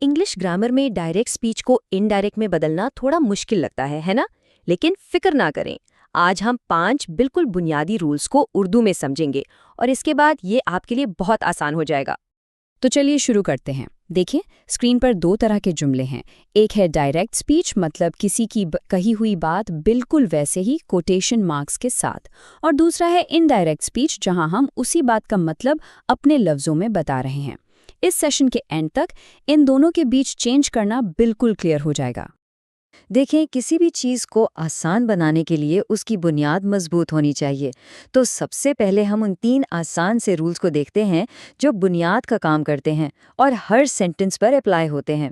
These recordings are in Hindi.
इंग्लिश ग्रामर में डायरेक्ट स्पीच को इनडायरेक्ट में बदलना थोड़ा मुश्किल लगता है ना? लेकिन फिक्र ना करें। आज हम 5 बिल्कुल बुनियादी रूल्स को उर्दू में समझेंगे और इसके बाद ये आपके लिए बहुत आसान हो जाएगा। तो चलिए शुरू करते हैं। देखिए, स्क्रीन पर 2 तरह के जुमले हैं। एक है डायरेक्ट स्पीच, मतलब किसी की कही हुई बात बिल्कुल वैसे ही कोटेशन मार्क्स के साथ, और दूसरा है इनडायरेक्ट स्पीच, जहां हम उसी बात का मतलब अपने लफ्ज़ों में बता रहे हैं। इस सेशन के एंड तक इन दोनों के बीच चेंज करना बिल्कुल क्लियर हो जाएगा। देखें, किसी भी चीज़ को आसान बनाने के लिए उसकी बुनियाद मजबूत होनी चाहिए। तो सबसे पहले हम उन 3 आसान से रूल्स को देखते हैं जो बुनियाद का काम करते हैं और हर सेंटेंस पर अप्लाई होते हैं।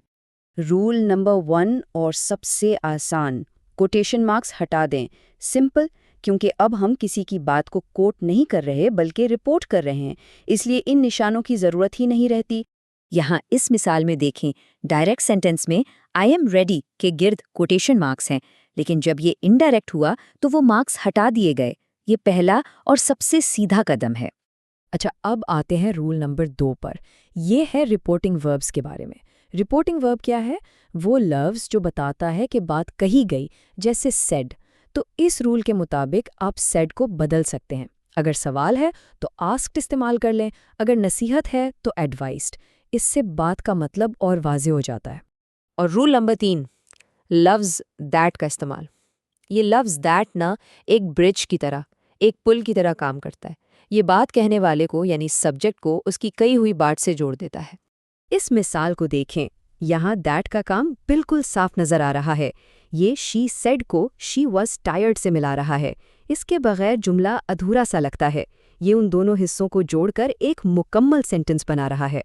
रूल नंबर 1 और सबसे आसान, कोटेशन मार्क्स हटा दें। सिंपल, क्योंकि अब हम किसी की बात को कोट नहीं कर रहे बल्कि रिपोर्ट कर रहे हैं, इसलिए इन निशानों की ज़रूरत ही नहीं रहती। यहाँ इस मिसाल में देखें, डायरेक्ट सेंटेंस में आई एम रेडी के गिर्द कोटेशन मार्क्स हैं, लेकिन जब ये इनडायरेक्ट हुआ तो वो मार्क्स हटा दिए गए। ये पहला और सबसे सीधा कदम है। अच्छा, अब आते हैं रूल नंबर 2 पर। ये है रिपोर्टिंग वर्ब्स के बारे में। रिपोर्टिंग वर्ब क्या है? वो लफ्ज़ जो बताता है कि बात कही गई, जैसे सेड। तो इस रूल के मुताबिक आप सेड को बदल सकते हैं। अगर सवाल है तो आस्क्ड इस्तेमाल कर लें, अगर नसीहत है तो एडवाइस्ड। इससे बात का मतलब और वाज़ेह हो जाता है। और रूल नंबर 3, लफ्ज़ दैट का इस्तेमाल। ये लफ्ज़ दैट ना एक ब्रिज की तरह, एक पुल की तरह काम करता है। ये बात कहने वाले को यानी सब्जेक्ट को उसकी कही हुई बात से जोड़ देता है। इस मिसाल को देखें, यहाँ दैट का काम बिल्कुल साफ नजर आ रहा है। ये शी सेड को शी वॉज टायर्ड से मिला रहा है। इसके बगैर जुमला अधूरा सा लगता है। ये उन दोनों हिस्सों को जोड़कर एक मुकम्मल सेंटेंस बना रहा है।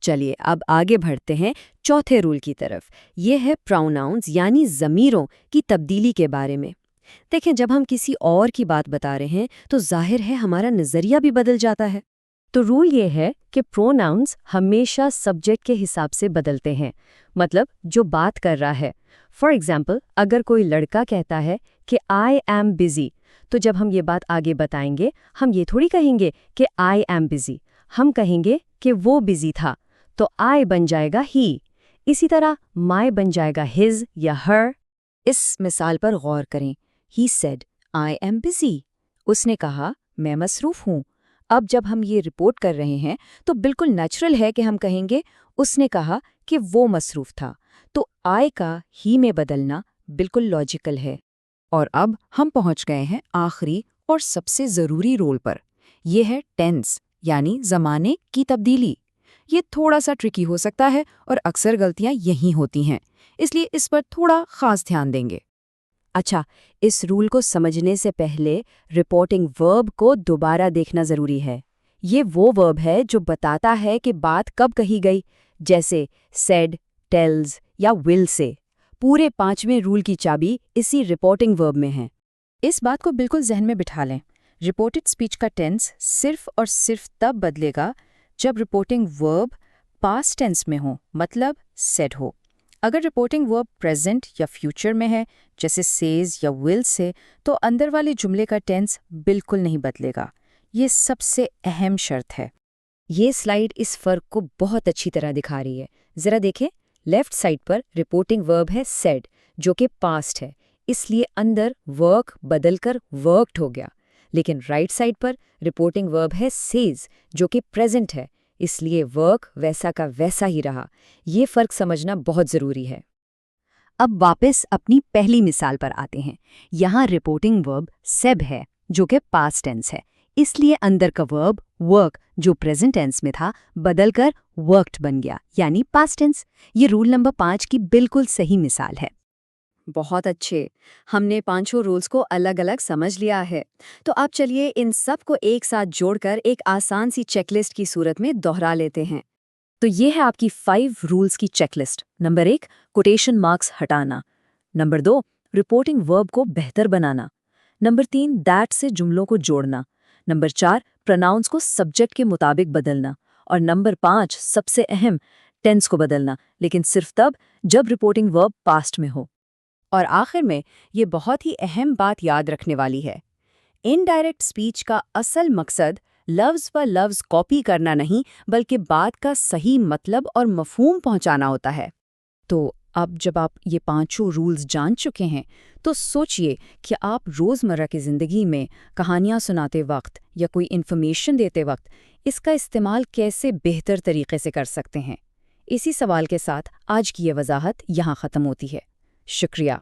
चलिए अब आगे बढ़ते हैं चौथे रूल की तरफ। ये है प्रोनाउंस यानी ज़मीरों की तब्दीली के बारे में। देखें, जब हम किसी और की बात बता रहे हैं तो जाहिर है हमारा नज़रिया भी बदल जाता है। तो रूल ये है कि प्रोनाउंस हमेशा सब्जेक्ट के हिसाब से बदलते हैं, मतलब जो बात कर रहा है। फॉर एग्जाम्पल, अगर कोई लड़का कहता है कि आई एम बिजी, तो जब हम ये बात आगे बताएंगे हम ये थोड़ी कहेंगे कि आई एम बिजी, हम कहेंगे कि वो बिजी था, तो आई बन जाएगा ही। इसी तरह माई बन जाएगा हिज या हर। इस मिसाल पर गौर करें। He said I am busy. उसने कहा मैं मसरूफ हूँ। अब जब हम ये रिपोर्ट कर रहे हैं तो बिल्कुल नेचुरल है कि हम कहेंगे उसने कहा कि वो मसरूफ था। तो आई का ही में बदलना बिल्कुल लॉजिकल है। और अब हम पहुंच गए हैं आखिरी और सबसे ज़रूरी रोल पर। यह है टेंस यानी ज़माने की तब्दीली। ये थोड़ा सा ट्रिकी हो सकता है और अक्सर गलतियां यहीं होती हैं, इसलिए इस पर थोड़ा खास ध्यान देंगे। अच्छा, इस रूल को समझने से पहले रिपोर्टिंग वर्ब को दोबारा देखना ज़रूरी है। ये वो वर्ब है जो बताता है कि बात कब कही गई, जैसे सेड, टेल्स या विल से। पूरे 5वें रूल की चाबी इसी रिपोर्टिंग वर्ब में है। इस बात को बिल्कुल जहन में बिठा लें। रिपोर्टेड स्पीच का टेंस सिर्फ और सिर्फ तब बदलेगा जब रिपोर्टिंग वर्ब पास्ट टेंस में हो, मतलब सेड हो। अगर रिपोर्टिंग वर्ब प्रेजेंट या फ्यूचर में है, जैसे सेज या विल से, तो अंदर वाले जुमले का टेंस बिल्कुल नहीं बदलेगा। ये सबसे अहम शर्त है। ये स्लाइड इस फर्क को बहुत अच्छी तरह दिखा रही है। जरा देखें, लेफ्ट साइड पर रिपोर्टिंग वर्ब है सेड, जो कि पास्ट है, इसलिए अंदर वर्क बदलकर वर्कड हो गया। लेकिन राइट साइड पर रिपोर्टिंग वर्ब है सेज, जो कि प्रेजेंट है, इसलिए वर्क वैसा का वैसा ही रहा। ये फर्क समझना बहुत ज़रूरी है। अब वापस अपनी पहली मिसाल पर आते हैं। यहाँ रिपोर्टिंग वर्ब सेब है, जो कि पास्ट टेंस है, इसलिए अंदर का वर्ब वर्क, जो प्रेजेंट टेंस में था, बदलकर वर्क्ड बन गया, यानी पास्ट टेंस। ये रूल नंबर 5 की बिल्कुल सही मिसाल है। बहुत अच्छे, हमने 5 रूल्स को अलग अलग समझ लिया है। तो अब चलिए इन सब को एक साथ जोड़कर एक आसान सी चेकलिस्ट की सूरत में दोहरा लेते हैं। तो ये है आपकी 5 रूल्स की चेकलिस्ट। नंबर 1, कोटेशन मार्क्स हटाना। नंबर 2, रिपोर्टिंग वर्ब को बेहतर बनाना। नंबर 3, दैट से जुमलों को जोड़ना। नंबर 4, प्रोनाउंस को सब्जेक्ट के मुताबिक बदलना। और नंबर 5, सबसे अहम, टेंस को बदलना, लेकिन सिर्फ तब जब रिपोर्टिंग वर्ब पास्ट में हो। और आखिर में ये बहुत ही अहम बात याद रखने वाली है। इनडायरेक्ट स्पीच का असल मकसद लफ्ज़ व लफ्ज़ कॉपी करना नहीं, बल्कि बात का सही मतलब और मफ़हूम पहुंचाना होता है। तो अब जब आप ये पांचों रूल्स जान चुके हैं, तो सोचिए कि आप रोज़मर्रा की ज़िंदगी में कहानियाँ सुनाते वक्त या कोई इन्फॉर्मेशन देते वक्त इसका इस्तेमाल कैसे बेहतर तरीके से कर सकते हैं। इसी सवाल के साथ आज की ये वजाहत यहाँ ख़त्म होती है। शुक्रिया।